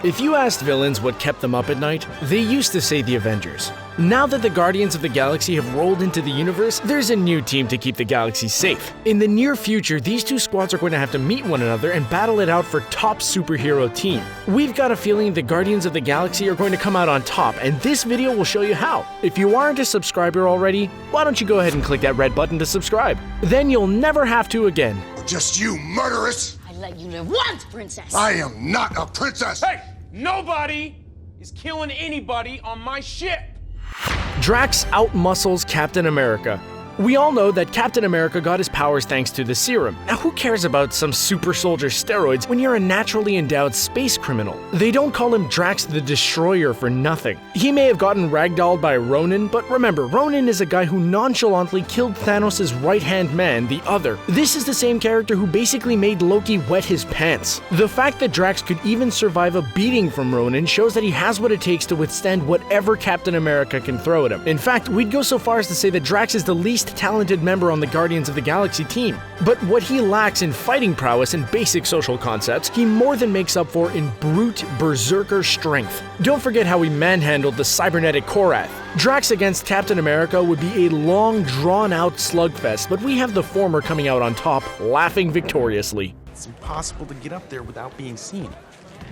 If you asked villains what kept them up at night, they used to say the Avengers. Now that the Guardians of the Galaxy have rolled into the universe, there's a new team to keep the galaxy safe. In the near future, these two squads are going to have to meet one another and battle it out for top superhero team. We've got a feeling the Guardians of the Galaxy are going to come out on top, and this video will show you how. If you aren't a subscriber already, why don't you go ahead and click that red button to subscribe? Then you'll never have to again. Just you, murderess! I let you live once, princess! I am not a princess! Hey! Nobody is killing anybody on my ship! DRAX outmuscles Captain America. We all know that Captain America got his powers thanks to the serum. Now who cares about some super soldier steroids when you're a naturally endowed space criminal? They don't call him DRAX the Destroyer for nothing. He may have gotten ragdolled by Ronin, but remember, Ronin is a guy who nonchalantly killed Thanos' right-hand man, the Other. This is the same character who basically made Loki wet his pants. The fact that DRAX could even survive a beating from Ronin shows that he has what it takes to withstand whatever Captain America can throw at him. In fact, we'd go so far as to say that DRAX is the least talented member on the Guardians of the Galaxy team. But what he lacks in fighting prowess and basic social concepts, he more than makes up for in brute berserker strength. Don't forget how he manhandled the cybernetic Korath. DRAX against Captain America would be a long, drawn-out slugfest, but we have the former coming out on top, laughing victoriously. It's impossible to get up there without being seen.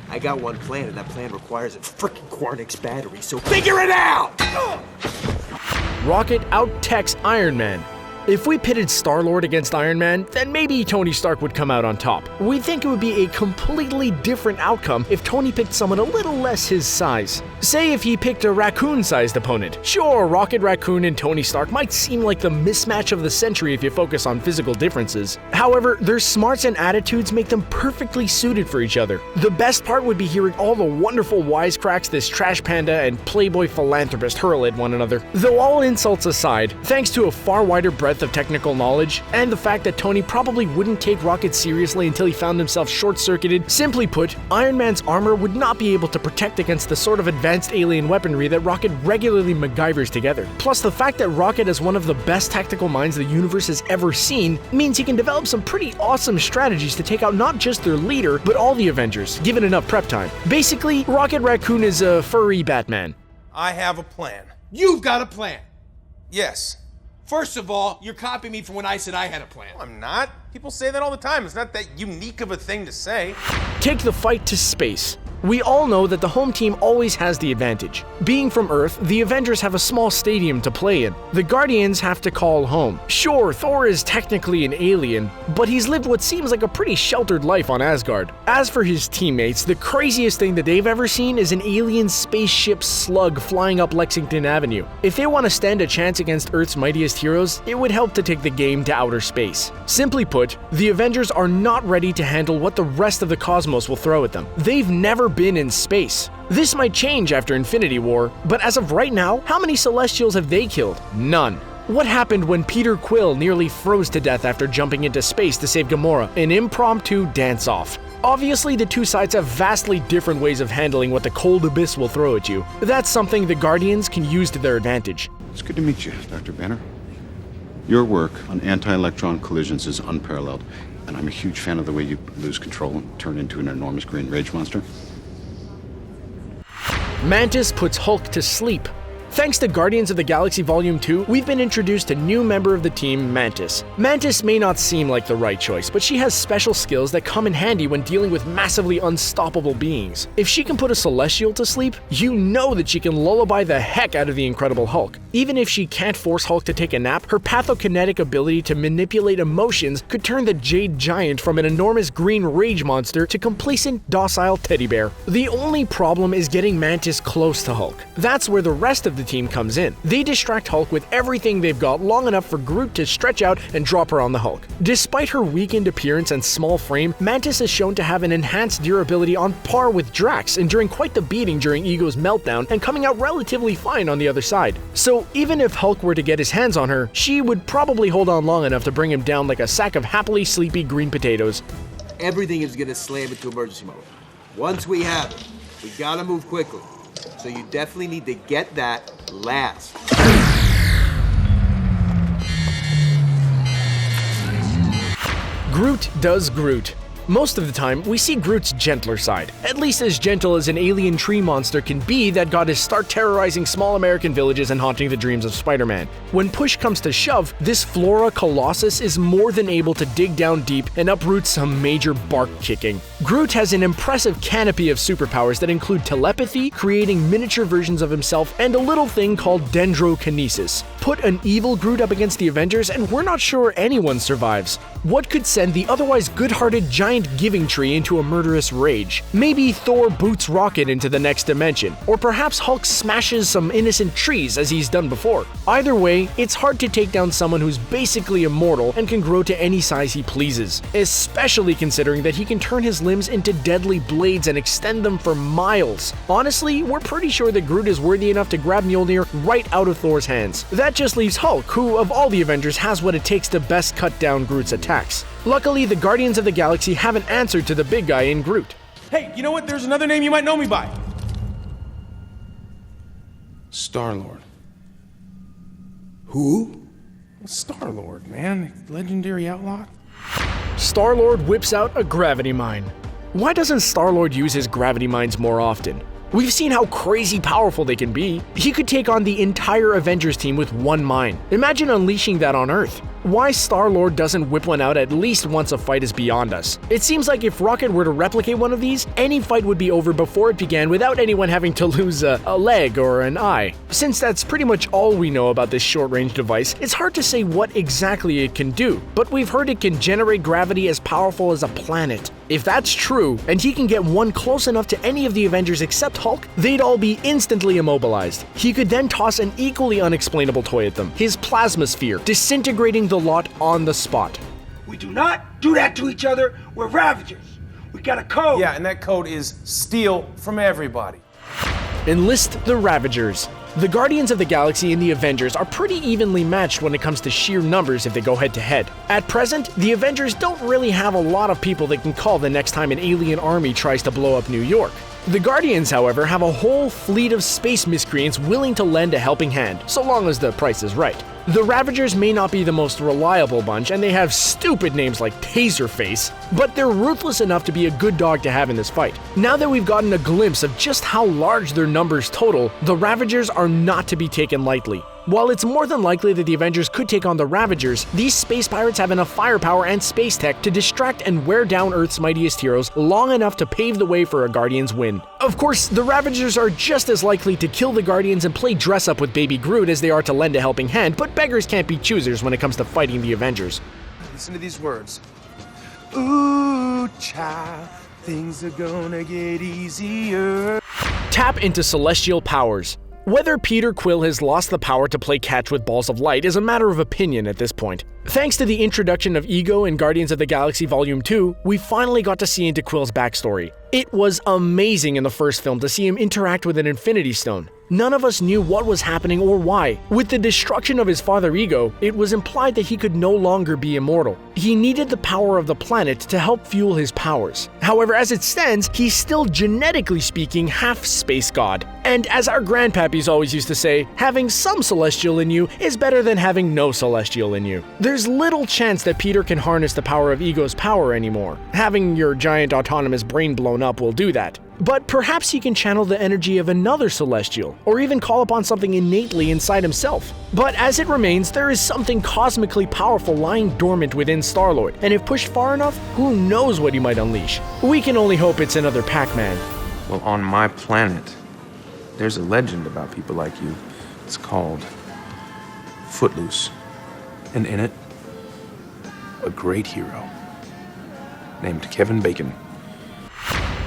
I got one plan, and that plan requires a frickin' Quarnix battery, so figure it out! Rocket out-techs Iron Man. If we pitted Star-Lord against Iron Man, then maybe Tony Stark would come out on top. We think it would be a completely different outcome if Tony picked someone a little less his size. Say if he picked a raccoon-sized opponent. Sure, Rocket Raccoon and Tony Stark might seem like the mismatch of the century if you focus on physical differences. However, their smarts and attitudes make them perfectly suited for each other. The best part would be hearing all the wonderful wisecracks this trash panda and playboy philanthropist hurl at one another. Though all insults aside, thanks to a far wider breadth of technical knowledge, and the fact that Tony probably wouldn't take Rocket seriously until he found himself short-circuited, simply put, Iron Man's armor would not be able to protect against the sort of advanced alien weaponry that Rocket regularly MacGyvers together. Plus, the fact that Rocket is one of the best tactical minds the universe has ever seen means he can develop some pretty awesome strategies to take out not just their leader, but all the Avengers, given enough prep time. Basically, Rocket Raccoon is a furry Batman. I have a plan. You've got a plan. Yes. First of all, you're copying me from when I said I had a plan. No, I'm not. People say that all the time. It's not that unique of a thing to say. Take the fight to space. We all know that the home team always has the advantage. Being from Earth, the Avengers have a small stadium to play in. The Guardians have to call home. Sure, Thor is technically an alien, but he's lived what seems like a pretty sheltered life on Asgard. As for his teammates, the craziest thing that they've ever seen is an alien spaceship slug flying up Lexington Avenue. If they want to stand a chance against Earth's mightiest heroes, it would help to take the game to outer space. Simply put, the Avengers are not ready to handle what the rest of the cosmos will throw at them. They've never been in space. This might change after Infinity War, but as of right now, how many Celestials have they killed? None. What happened when Peter Quill nearly froze to death after jumping into space to save Gamora? An impromptu dance-off. Obviously, the two sides have vastly different ways of handling what the cold abyss will throw at you. That's something the Guardians can use to their advantage. It's good to meet you, Dr. Banner. Your work on anti-electron collisions is unparalleled, and I'm a huge fan of the way you lose control and turn into an enormous green rage monster. Mantis puts Hulk to sleep. Thanks to Guardians of the Galaxy Volume 2, we've been introduced to a new member of the team, Mantis. Mantis may not seem like the right choice, but she has special skills that come in handy when dealing with massively unstoppable beings. If she can put a Celestial to sleep, you know that she can lullaby the heck out of the Incredible Hulk. Even if she can't force Hulk to take a nap, her pathokinetic ability to manipulate emotions could turn the Jade Giant from an enormous green rage monster to complacent, docile teddy bear. The only problem is getting Mantis close to Hulk. That's where the rest of the team comes in. They distract Hulk with everything they've got long enough for Groot to stretch out and drop her on the Hulk. Despite her weakened appearance and small frame, Mantis is shown to have an enhanced durability on par with DRAX, enduring quite the beating during Ego's meltdown and coming out relatively fine on the other side. So even if Hulk were to get his hands on her, she would probably hold on long enough to bring him down like a sack of happily sleepy green potatoes. Everything is gonna slam into emergency mode. Once we have it, we gotta move quickly. So you definitely need to get that last. Groot does Groot. Most of the time, we see Groot's gentler side, at least as gentle as an alien tree monster can be that got his start terrorizing small American villages and haunting the dreams of Spider-Man. When push comes to shove, this Flora Colossus is more than able to dig down deep and uproot some major bark kicking. Groot has an impressive canopy of superpowers that include telepathy, creating miniature versions of himself, and a little thing called dendrokinesis. Put an evil Groot up against the Avengers and we're not sure anyone survives. What could send the otherwise good-hearted giant giving tree into a murderous rage? Maybe Thor boots Rocket into the next dimension, or perhaps Hulk smashes some innocent trees as he's done before. Either way, it's hard to take down someone who's basically immortal and can grow to any size he pleases, especially considering that he can turn his limbs into deadly blades and extend them for miles. Honestly, we're pretty sure that Groot is worthy enough to grab Mjolnir right out of Thor's hands. That just leaves Hulk, who of all the Avengers has what it takes to best cut down Groot's attacks. Luckily, the Guardians of the Galaxy haven't answered to the big guy in Groot. Hey, you know what? There's another name you might know me by. Star-Lord. Who? Star-Lord, man. Legendary outlaw. Star-Lord whips out a gravity mine. Why doesn't Star-Lord use his gravity mines more often? We've seen how crazy powerful they can be. He could take on the entire Avengers team with one mine. Imagine unleashing that on Earth. Why Star-Lord doesn't whip one out at least once a fight is beyond us. It seems like if Rocket were to replicate one of these, any fight would be over before it began without anyone having to lose a leg or an eye. Since that's pretty much all we know about this short-range device, it's hard to say what exactly it can do, but we've heard it can generate gravity as powerful as a planet. If that's true, and he can get one close enough to any of the Avengers except Hulk, they'd all be instantly immobilized. He could then toss an equally unexplainable toy at them, his plasma sphere, disintegrating the lot on the spot. We do not do that to each other. We're Ravagers. We got a code. Yeah, and that code is steal from everybody. Enlist the Ravagers. The Guardians of the Galaxy and the Avengers are pretty evenly matched when it comes to sheer numbers if they go head-to-head. At present, the Avengers don't really have a lot of people they can call the next time an alien army tries to blow up New York. The Guardians, however, have a whole fleet of space miscreants willing to lend a helping hand, so long as the price is right. The Ravagers may not be the most reliable bunch, and they have stupid names like Taserface, but they're ruthless enough to be a good dog to have in this fight. Now that we've gotten a glimpse of just how large their numbers total, the Ravagers are not to be taken lightly. While it's more than likely that the Avengers could take on the Ravagers, these space pirates have enough firepower and space tech to distract and wear down Earth's mightiest heroes long enough to pave the way for a Guardians win. Of course, the Ravagers are just as likely to kill the Guardians and play dress-up with Baby Groot as they are to lend a helping hand, but beggars can't be choosers when it comes to fighting the Avengers. Listen to these words. Ooh, child, things are gonna get easier. Tap into celestial powers. Whether Peter Quill has lost the power to play catch with balls of light is a matter of opinion at this point. Thanks to the introduction of Ego in Guardians of the Galaxy Volume 2, we finally got to see into Quill's backstory. It was amazing in the first film to see him interact with an Infinity Stone. None of us knew what was happening or why. With the destruction of his father Ego, it was implied that he could no longer be immortal. He needed the power of the planet to help fuel his powers. However, as it stands, he's still genetically speaking half space god. And as our grandpappies always used to say, having some celestial in you is better than having no celestial in you. There's little chance that Peter can harness the power of Ego's power anymore. Having your giant autonomous brain blown up will do that. But perhaps he can channel the energy of another celestial, or even call upon something innately inside himself. But as it remains, there is something cosmically powerful lying dormant within Star-Lord, and if pushed far enough, who knows what he might unleash. We can only hope it's another Pac-Man. Well, on my planet, there's a legend about people like you. It's called Footloose. And in it, a great hero named Kevin Bacon.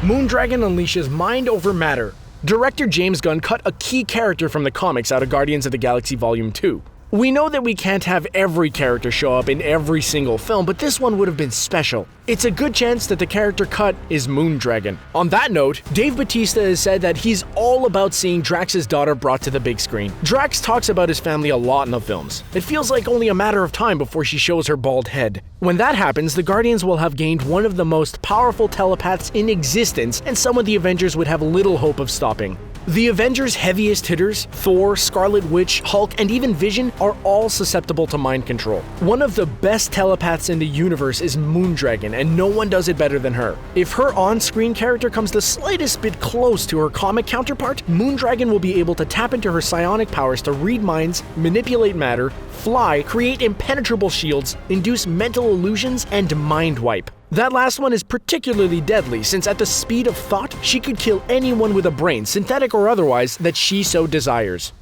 Moondragon unleashes mind over matter. Director James Gunn cut a key character from the comics out of Guardians of the Galaxy Volume 2. We know that we can't have every character show up in every single film, but this one would have been special. It's a good chance that the character cut is Moondragon. On that note, Dave Bautista has said that he's all about seeing Drax's daughter brought to the big screen. Drax talks about his family a lot in the films. It feels like only a matter of time before she shows her bald head. When that happens, the Guardians will have gained one of the most powerful telepaths in existence, and some of the Avengers would have little hope of stopping. The Avengers' heaviest hitters, Thor, Scarlet Witch, Hulk, and even Vision, are all susceptible to mind control. One of the best telepaths in the universe is Moondragon, and no one does it better than her. If her on-screen character comes the slightest bit close to her comic counterpart, Moondragon will be able to tap into her psionic powers to read minds, manipulate matter, fly, create impenetrable shields, induce mental illusions, and mind wipe. That last one is particularly deadly, since at the speed of thought, she could kill anyone with a brain, synthetic or otherwise, that she so desires.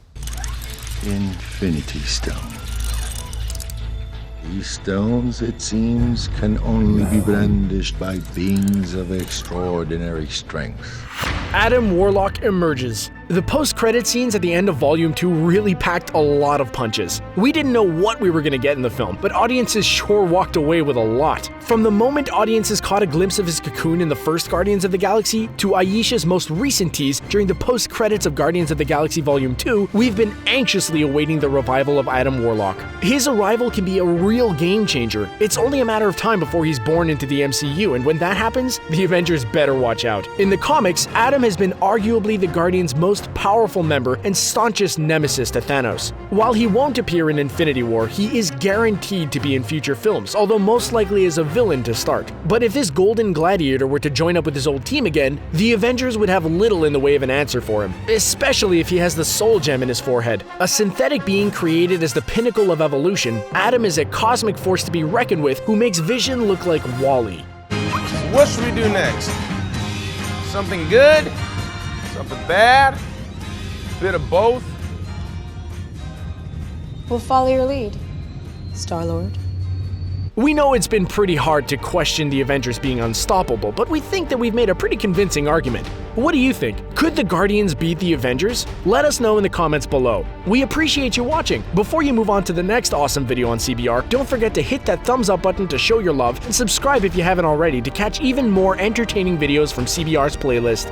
Infinity Stones. These stones, it seems, can only be brandished by beings of extraordinary strength. Adam Warlock emerges. The post-credit scenes at the end of Volume 2 really packed a lot of punches. We didn't know what we were going to get in the film, but audiences sure walked away with a lot. From the moment audiences caught a glimpse of his cocoon in the first Guardians of the Galaxy, to Aisha's most recent tease during the post-credits of Guardians of the Galaxy Volume 2, we've been anxiously awaiting the revival of Adam Warlock. His arrival can be a real game changer. It's only a matter of time before he's born into the MCU, and when that happens, the Avengers better watch out. In the comics, Adam has been arguably the Guardians' most powerful member and staunchest nemesis to Thanos. While he won't appear in Infinity War, he is guaranteed to be in future films, although most likely as a villain to start. But if this Golden Gladiator were to join up with his old team again, the Avengers would have little in the way of an answer for him, especially if he has the Soul Gem in his forehead. A synthetic being created as the pinnacle of evolution, Adam is a cosmic force to be reckoned with who makes Vision look like Wall-E. What should we do next? Something good? Something bad? Bit of both? We'll follow your lead, Star-Lord. We know it's been pretty hard to question the Avengers being unstoppable, but we think that we've made a pretty convincing argument. What do you think? Could the Guardians beat the Avengers? Let us know in the comments below. We appreciate you watching. Before you move on to the next awesome video on CBR, don't forget to hit that thumbs up button to show your love, and subscribe if you haven't already to catch even more entertaining videos from CBR's playlist.